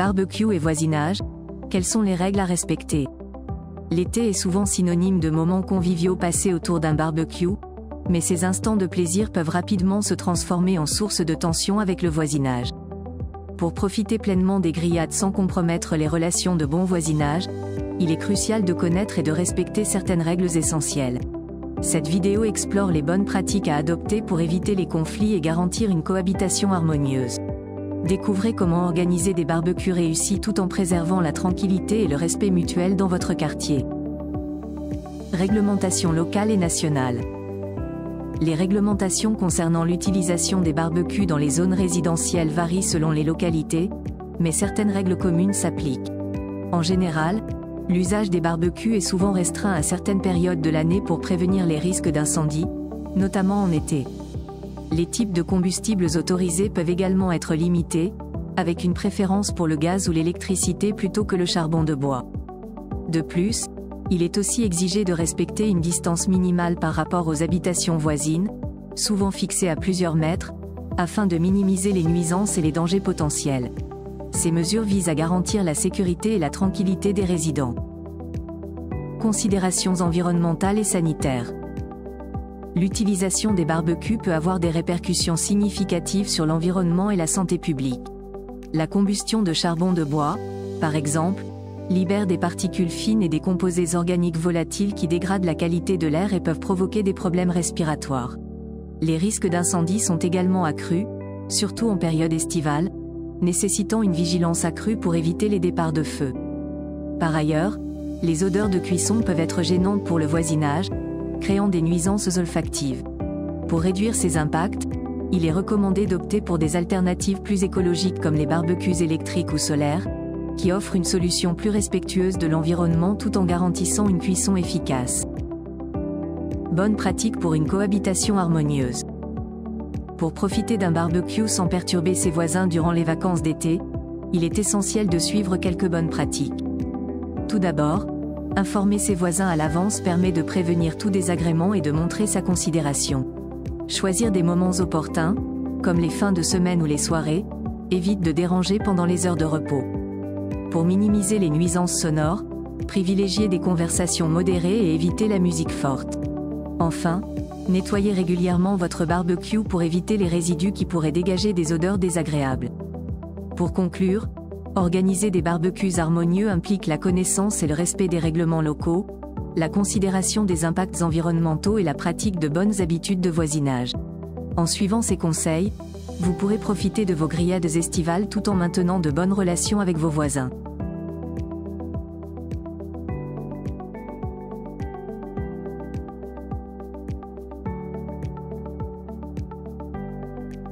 Barbecue et voisinage, quelles sont les règles à respecter? L'été est souvent synonyme de moments conviviaux passés autour d'un barbecue, mais ces instants de plaisir peuvent rapidement se transformer en source de tension avec le voisinage. Pour profiter pleinement des grillades sans compromettre les relations de bon voisinage, il est crucial de connaître et de respecter certaines règles essentielles. Cette vidéo explore les bonnes pratiques à adopter pour éviter les conflits et garantir une cohabitation harmonieuse. Découvrez comment organiser des barbecues réussis tout en préservant la tranquillité et le respect mutuel dans votre quartier. Réglementation locale et nationale. Les réglementations concernant l'utilisation des barbecues dans les zones résidentielles varient selon les localités, mais certaines règles communes s'appliquent. En général, l'usage des barbecues est souvent restreint à certaines périodes de l'année pour prévenir les risques d'incendie, notamment en été. Les types de combustibles autorisés peuvent également être limités, avec une préférence pour le gaz ou l'électricité plutôt que le charbon de bois. De plus, il est aussi exigé de respecter une distance minimale par rapport aux habitations voisines, souvent fixée à plusieurs mètres, afin de minimiser les nuisances et les dangers potentiels. Ces mesures visent à garantir la sécurité et la tranquillité des résidents. Considérations environnementales et sanitaires. L'utilisation des barbecues peut avoir des répercussions significatives sur l'environnement et la santé publique. La combustion de charbon de bois, par exemple, libère des particules fines et des composés organiques volatiles qui dégradent la qualité de l'air et peuvent provoquer des problèmes respiratoires. Les risques d'incendie sont également accrus, surtout en période estivale, nécessitant une vigilance accrue pour éviter les départs de feu. Par ailleurs, les odeurs de cuisson peuvent être gênantes pour le voisinage, créant des nuisances olfactives. Pour réduire ces impacts, il est recommandé d'opter pour des alternatives plus écologiques comme les barbecues électriques ou solaires, qui offrent une solution plus respectueuse de l'environnement tout en garantissant une cuisson efficace. Bonne pratique pour une cohabitation harmonieuse. Pour profiter d'un barbecue sans perturber ses voisins durant les vacances d'été, il est essentiel de suivre quelques bonnes pratiques. Tout d'abord, informer ses voisins à l'avance permet de prévenir tout désagrément et de montrer sa considération. Choisir des moments opportuns, comme les fins de semaine ou les soirées, évite de déranger pendant les heures de repos. Pour minimiser les nuisances sonores, privilégiez des conversations modérées et évitez la musique forte. Enfin, nettoyez régulièrement votre barbecue pour éviter les résidus qui pourraient dégager des odeurs désagréables. Pour conclure, organiser des barbecues harmonieux implique la connaissance et le respect des règlements locaux, la considération des impacts environnementaux et la pratique de bonnes habitudes de voisinage. En suivant ces conseils, vous pourrez profiter de vos grillades estivales tout en maintenant de bonnes relations avec vos voisins.